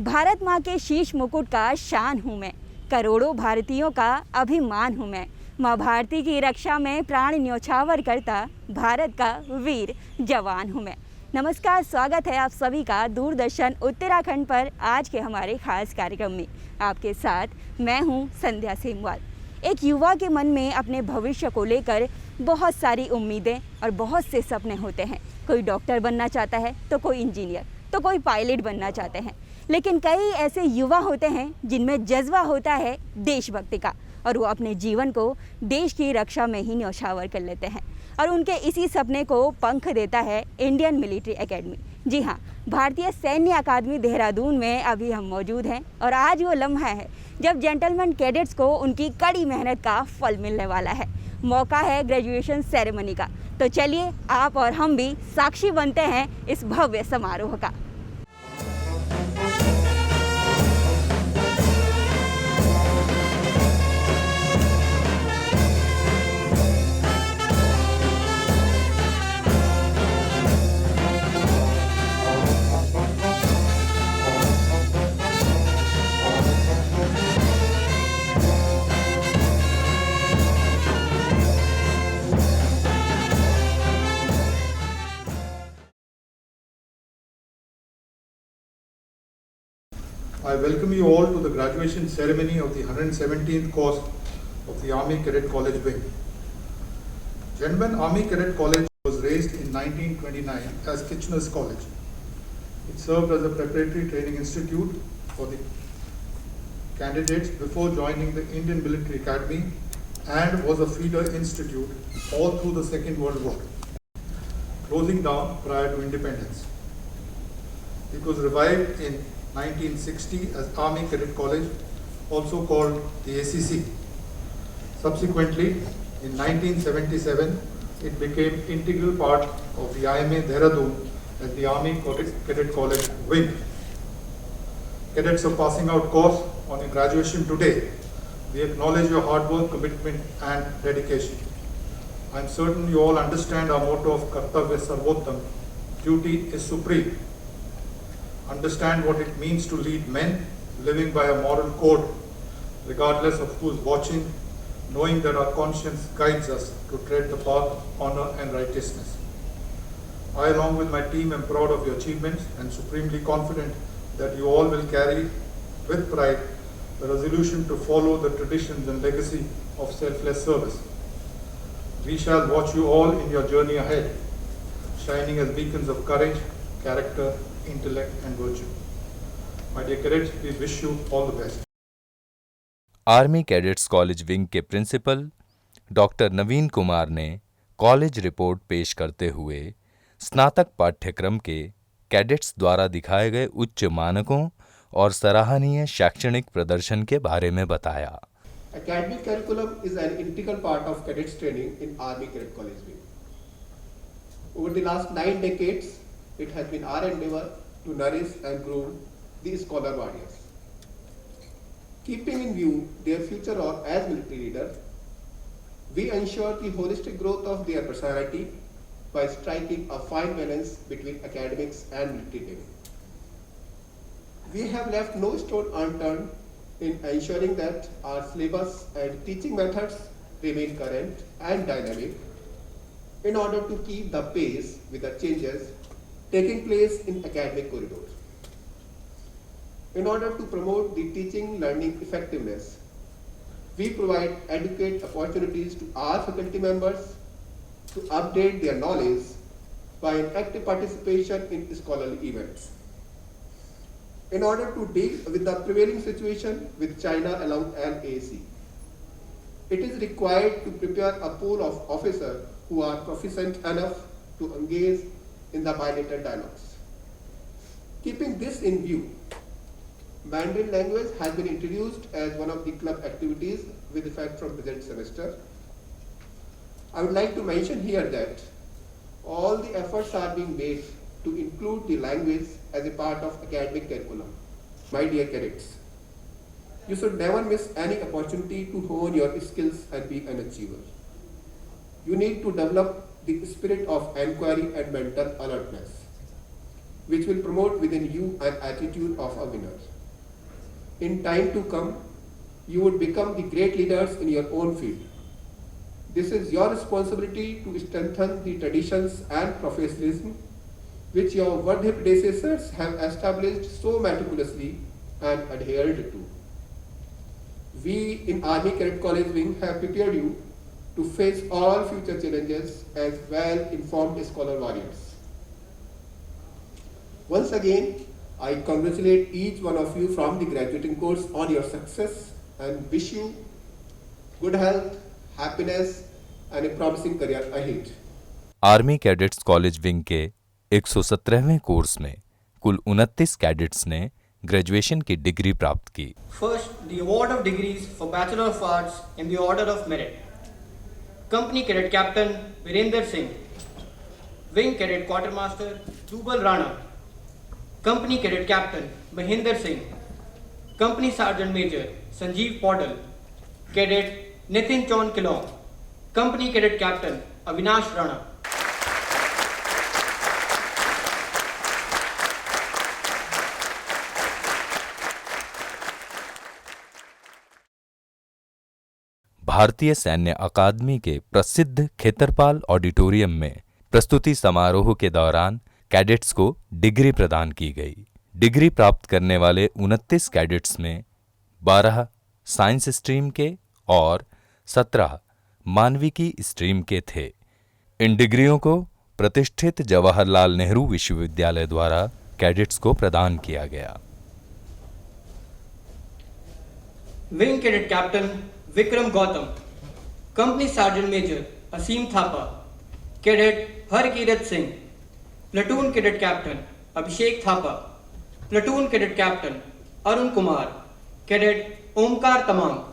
भारत माँ के शीश मुकुट का शान हूँ मैं, करोड़ों भारतीयों का अभिमान हूँ मैं। माँ भारती की रक्षा में प्राण न्यौछावर करता भारत का वीर जवान हूँ मैं। नमस्कार, स्वागत है आप सभी का दूरदर्शन उत्तराखंड पर आज के हमारे खास कार्यक्रम में। आपके साथ मैं हूँ संध्या सेमवाल। एक युवा के मन में अपने भविष्य को लेकर बहुत सारी उम्मीदें और बहुत से सपने होते हैं। कोई डॉक्टर बनना चाहता है तो कोई इंजीनियर, तो कोई पायलट बनना चाहते हैं। लेकिन कई ऐसे युवा होते हैं जिनमें जज्बा होता है देशभक्ति का, और वो अपने जीवन को देश की रक्षा में ही न्यौछावर कर लेते हैं। और उनके इसी सपने को पंख देता है इंडियन मिलिट्री एकेडमी। जी हाँ, भारतीय सैन्य अकादमी देहरादून में अभी हम मौजूद हैं और आज वो लम्हा है जब जेंटलमैन कैडेट्स को उनकी कड़ी मेहनत का फल मिलने वाला है। मौका है ग्रेजुएशन सेरेमनी का, तो चलिए आप और हम भी साक्षी बनते हैं इस भव्य समारोह का। I welcome you all to the graduation ceremony of the 117th course of the Army Cadet College wing. Gentlemen, Army Cadet College was raised in 1929 as Kitchener's College. It served as a preparatory training institute for the candidates before joining the Indian Military Academy and was a feeder institute all through the Second World War, closing down prior to independence. It was revived in 1960 as Army Cadet College, also called the ACC. Subsequently, in 1977, it became integral part of the IMA Dehradun as the Army Cadet College wing. Cadets are passing out course on your graduation today. We acknowledge your hard work, commitment and dedication. I am certain you all understand our motto of Kartavya Sarvottam, duty is supreme. Understand what it means to lead men living by a moral code, regardless of who is watching, knowing that our conscience guides us to tread the path of honor and righteousness. I, along with my team, am proud of your achievements and supremely confident that you all will carry with pride the resolution to follow the traditions and legacy of selfless service. We shall watch you all in your journey ahead, shining as beacons of courage, character, intellect and virtue. My dear cadets, we wish you all the best. Army cadets college wing के principal doctor नवीन कुमार ने college report पेश करते हुए स्नातक पाठ्यक्रम के cadets द्वारा दिखाए गए उच्च मानकों और सराहनीय शैक्षणिक प्रदर्शन के बारे में बताया। Academic curriculum is an integral part of cadets training in Army Cadet College wing. Over the last 9 decades, it has been our endeavor to nourish and groom the scholar warriors. Keeping in view their future as military leaders, we ensure the holistic growth of their personality by striking a fine balance between academics and military training. We have left no stone unturned in ensuring that our syllabus and teaching methods remain current and dynamic in order to keep the pace with the changes taking place in academic corridors. In order to promote the teaching learning effectiveness, we provide adequate opportunities to our faculty members to update their knowledge by an active participation in scholarly events. In order to deal with the prevailing situation with China along LAC, it is required to prepare a pool of officers who are proficient enough to engage in the bilateral dialogues. Keeping this in view, Mandarin language has been introduced as one of the club activities with effect from present semester. I would like to mention here that all the efforts are being made to include the language as a part of academic curriculum. My dear cadets, you should never miss any opportunity to hone your skills and be an achiever. You need to develop the spirit of inquiry and mental alertness, which will promote within you an attitude of a winner. in time to come, you would become the great leaders in your own field. This is your responsibility to strengthen the traditions and professionalism which your worthy predecessors have established so meticulously and adhered to. We in Army Cadet College Wing have prepared you to face all future challenges as well-informed scholar warriors. Once again, I congratulate each one of you from the graduating course on your success and wish you good health, happiness and a promising career ahead. Army cadets college wing के 117वें course में कुल 29 cadets ने graduation की degree प्राप्त की। First, the award of degrees for Bachelor of Arts in the order of merit. Company Cadet Captain Virender Singh, Wing Cadet Quartermaster Dubal Rana, Company Cadet Captain Mahinder Singh, Company Sergeant Major Sanjeev Podal, Cadet Nitin Chon Kilong, Company Cadet Captain Avinash Rana. भारतीय सैन्य अकादमी के प्रसिद्ध Khetarpal auditorium में प्रस्तुति समारोह के दौरान cadets को डिग्री प्रदान की गई। डिग्री प्राप्त करने वाले 29 कैडेट्स में 12 साइंस स्ट्रीम के और 17 मानविकी स्ट्रीम के थे। इन डिग्रियों को प्रतिष्ठित जवाहरलाल नेहरू विश्वविद्यालय द्वारा कैडेट्स को प्रदान किया गया। Wing Cadet Captain Vikram Gautam, Company Sergeant Major Asim Thapa, Cadet Harkirat Singh, Platoon Cadet Captain Abhishek Thapa, Platoon Cadet Captain Arun Kumar, Cadet Omkar Tamang.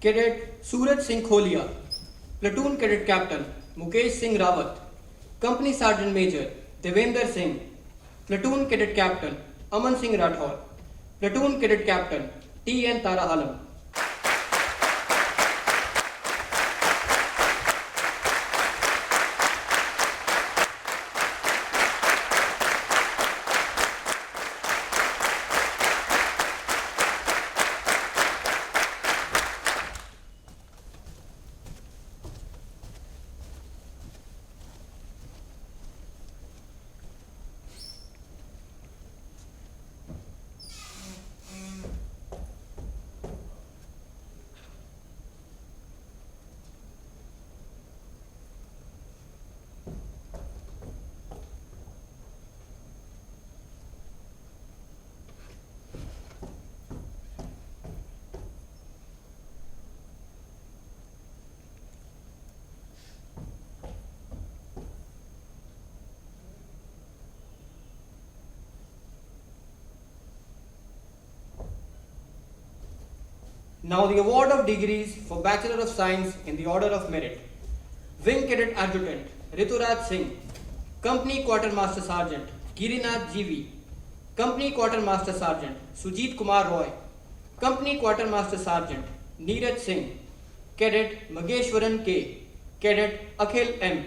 Cadet Suraj Singh Kholia, Platoon Cadet Captain Mukesh Singh Rawat, Company Sergeant Major Devender Singh, Platoon Cadet Captain Aman Singh Rathore, Platoon Cadet Captain T.N. Tara Alam. Now the award of degrees for Bachelor of Science in the order of merit. Wing Cadet Adjutant Rituraj Singh, Company Quartermaster Sergeant Girinath GV, Company Quartermaster Sergeant Sujit Kumar Roy, Company Quartermaster Sergeant Neeraj Singh, Cadet Mageshwaran K, Cadet Akhil M.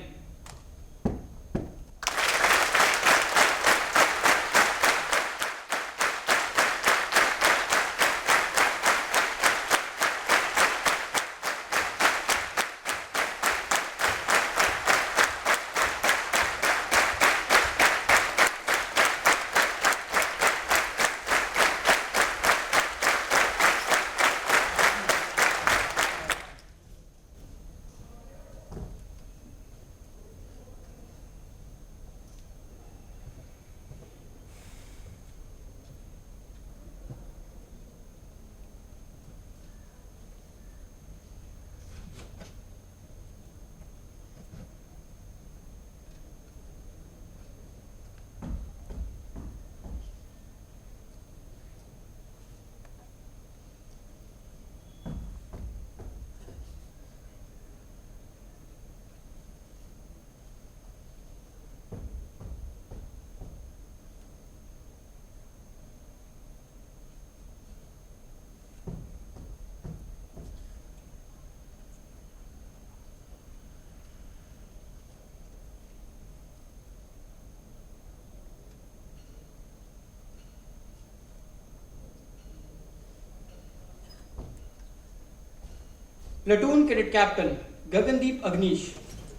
Platoon Cadet Captain Gagandeep Agnish,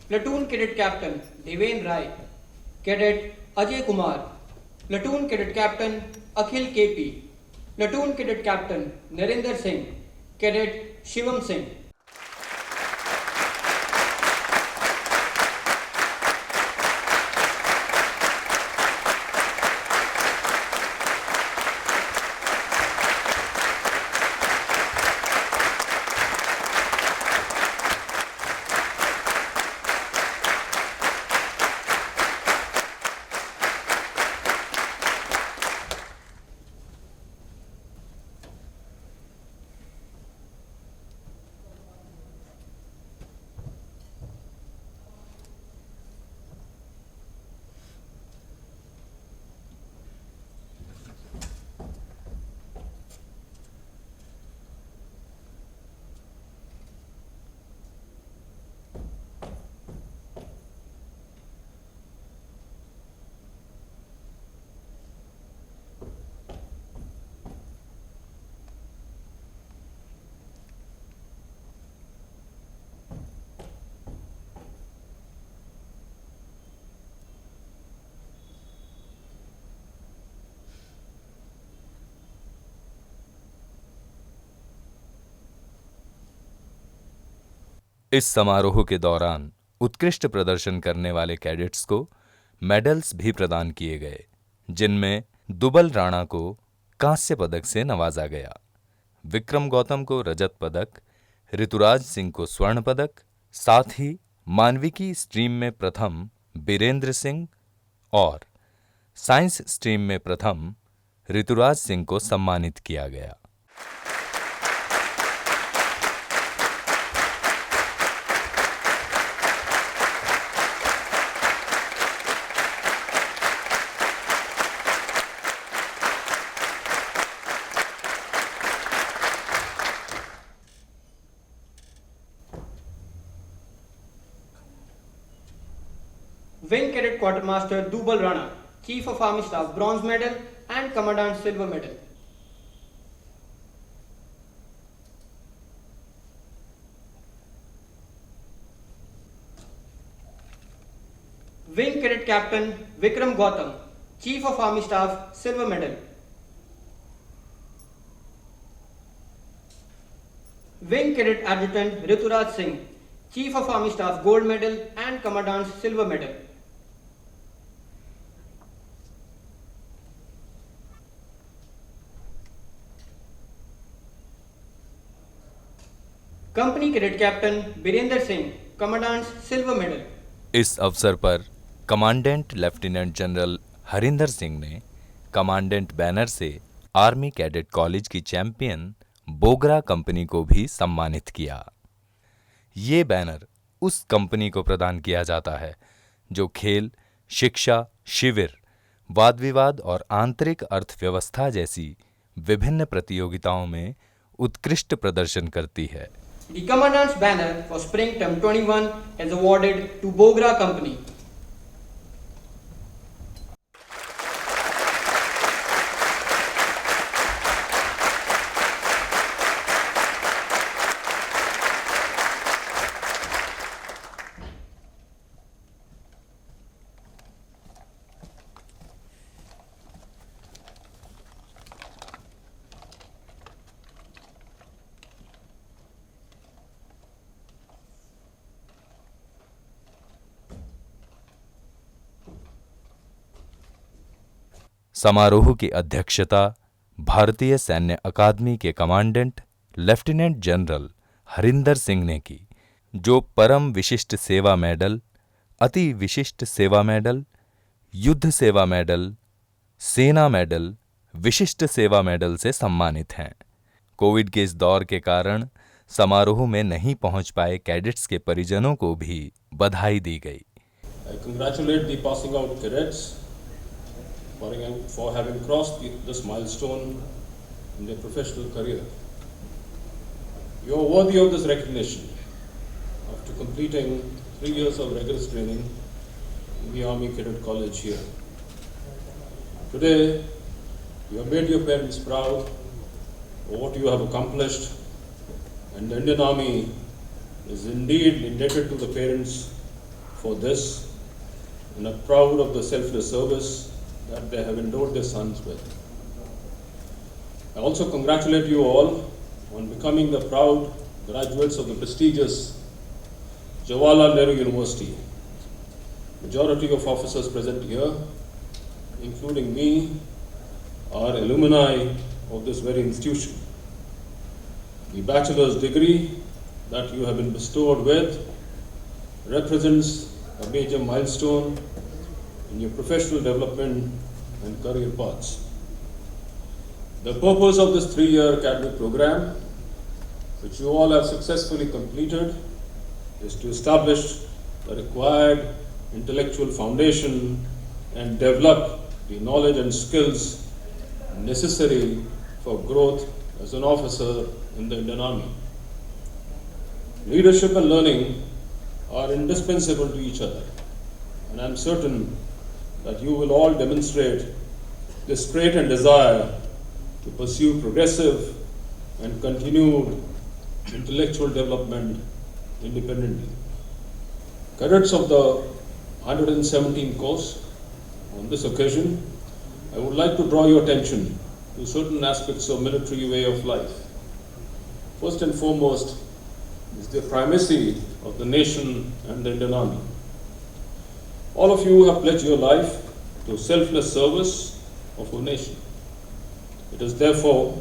Platoon Cadet Captain Deven Rai, Cadet Ajay Kumar, Platoon Cadet Captain Akhil KP, Platoon Cadet Captain Narendra Singh, Cadet Shivam Singh. इस समारोह के दौरान उत्कृष्ट प्रदर्शन करने वाले cadets को medals भी प्रदान किए गए, जिनमें दुबल राणा को कांस्य पदक से नवाजा गया, विक्रम गौतम को रजत पदक, ऋतुराज सिंह को स्वर्ण पदक, साथ ही मानविकी स्ट्रीम में प्रथम बीरेंद्र सिंह और साइंस स्ट्रीम में प्रथम ऋतुराज सिंह को सम्मानित किया गया। Wing Cadet Quartermaster Dubal Rana, Chief of Army Staff Bronze Medal and Commandant Silver Medal. Wing Cadet Captain Vikram Gautam, Chief of Army Staff Silver Medal. Wing Cadet Adjutant Rituraj Singh, Chief of Army Staff Gold Medal and Commandant Silver Medal. Company cadet captain Birendra Singh, commandant silver medal. इस अवसर पर commandant lieutenant general Harinder Singh ने commandant banner से army cadet college की champion Bogra company को भी सम्मानित किया। ये बैनर उस कंपनी को प्रदान किया जाता है जो खेल, शिक्षा, शिविर, वाद विवाद और आंतरिक अर्थव्यवस्था जैसी विभिन्न प्रतियोगिताओं में उत्कृष्ट प्रदर्शन करती है। The Commandant's banner for Spring Term 21 is awarded to Bogra Company. समारोह की अध्यक्षता भारतीय सैन्य अकादमी के commandant lieutenant general Harinder Singh ने की, जो परम विशिष्ट सेवा मेडल, अति विशिष्ट सेवा मेडल, युद्ध सेवा मेडल, सेना मेडल, विशिष्ट सेवा मेडल से सम्मानित हैं। कोविड के इस दौर के कारण समारोह में नहीं पहुंच पाए कैडेट्स के परिजनों को भी बधाई दी गई। I congratulate the passing out cadets for having crossed this milestone in their professional career. You are worthy of this recognition after completing 3 years of rigorous training in the Army Cadet College here. Today, you have made your parents proud of what you have accomplished, and the Indian Army is indeed indebted to the parents for this and are proud of the selfless service that they have endowed their sons with. I also congratulate you all on becoming the proud graduates of the prestigious Jawaharlal Nehru University. Majority of officers present here, including me, are alumni of this very institution. The bachelor's degree that you have been bestowed with represents a major milestone in your professional development and career paths. The purpose of this 3-year academic program, which you all have successfully completed, is to establish the required intellectual foundation and develop the knowledge and skills necessary for growth as an officer in the Indian Army. Leadership and learning are indispensable to each other, and I am certain that you will all demonstrate this trait and desire to pursue progressive and continued intellectual development independently. Cadets of the 117 course, on this occasion, I would like to draw your attention to certain aspects of military way of life. First and foremost is the primacy of the nation and the Indian Army. All of you have pledged your life to selfless service of our nation. It is therefore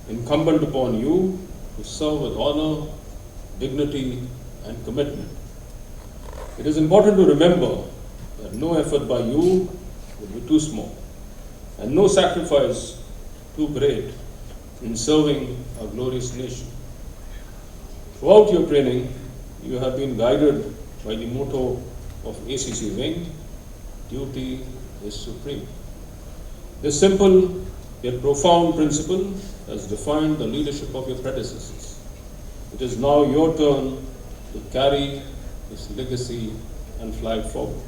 incumbent upon you to serve with honor, dignity, and commitment. It is important to remember that no effort by you will be too small, and no sacrifice too great in serving our glorious nation. Throughout your training, you have been guided by the motto of ACC Wing, duty is supreme. This simple yet profound principle has defined the leadership of your predecessors. It is now your turn to carry this legacy and fly forward.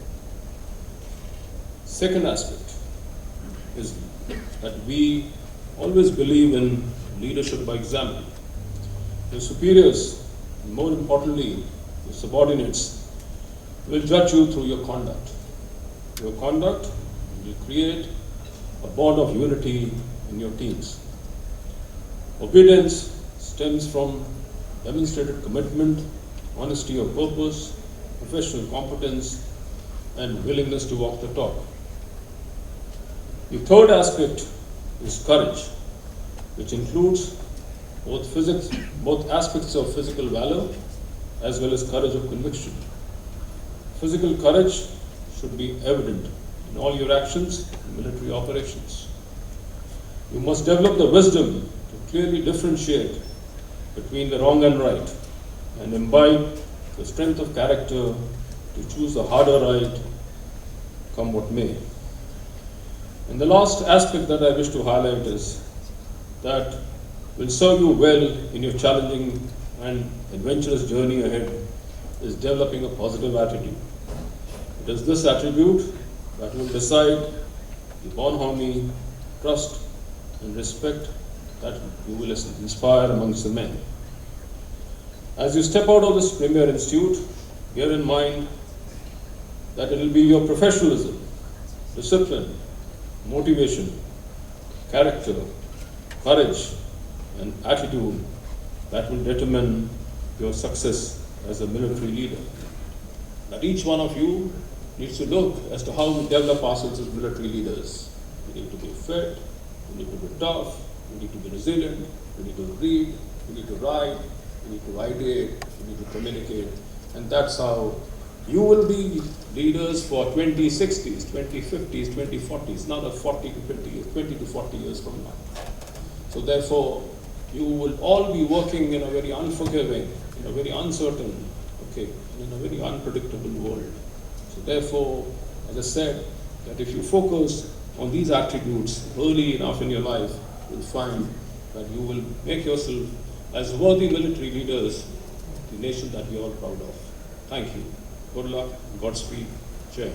Second aspect is that we always believe in leadership by example. Your superiors, and more importantly, your subordinates, will judge you through your conduct. Your conduct will create a bond of unity in your teams. Obedience stems from demonstrated commitment, honesty of purpose, professional competence, and willingness to walk the talk. The third aspect is courage, which includes both aspects of physical valor as well as courage of conviction. Physical courage should be evident in all your actions in military operations. You must develop the wisdom to clearly differentiate between the wrong and right, and imbibe the strength of character to choose the harder right, come what may. And the last aspect that I wish to highlight is that will serve you well in your challenging and adventurous journey ahead is developing a positive attitude. It is this attribute that will decide the bonhomie, trust, and respect that you will inspire amongst the men. As you step out of this premier institute, bear in mind that it will be your professionalism, discipline, motivation, character, courage, and attitude that will determine your success as a military leader. That each one of you needs to look as to how we develop ourselves as military leaders. We need to be fit, we need to be tough, we need to be resilient, we need to read, we need to write, we need to ideate, we need to communicate, and that's how you will be leaders for 2060s, 2050s, 2040s, not 40 to 50 years, 20 to 40 years from now. So therefore, you will all be working in a very unforgiving, in a very uncertain, and in a very unpredictable world. So therefore, as I said, that if you focus on these attributes early enough in your life, you'll find that you will make yourself as worthy military leaders, the nation that we are all proud of. Thank you. Good luck, Godspeed, Jai.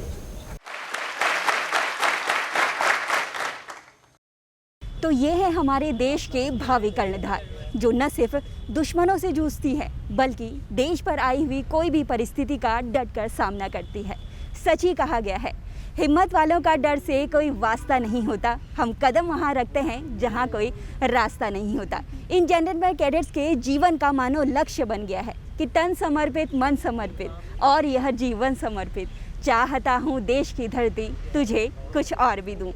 तो ये है हमारे देश के भावी कर्णधार जो न सिर्फ दुश्मनों से जूझती है, बल्कि देश पर आई हुई कोई भी परिस्थिति का डटकर सामना करती है। सच ही कहा गया है, हिम्मत वालों का डर से कोई वास्ता नहीं होता। हम कदम वहाँ रखते हैं जहाँ कोई रास्ता नहीं होता। इन जेंटलमैन कैडेट्स के जीवन का मानो लक्ष्य बन गया है कि तन समर्पित, मन समर्पित और यह जीवन समर्पित। चाहता हूँ देश की धरती तुझे कुछ और भी दूँ।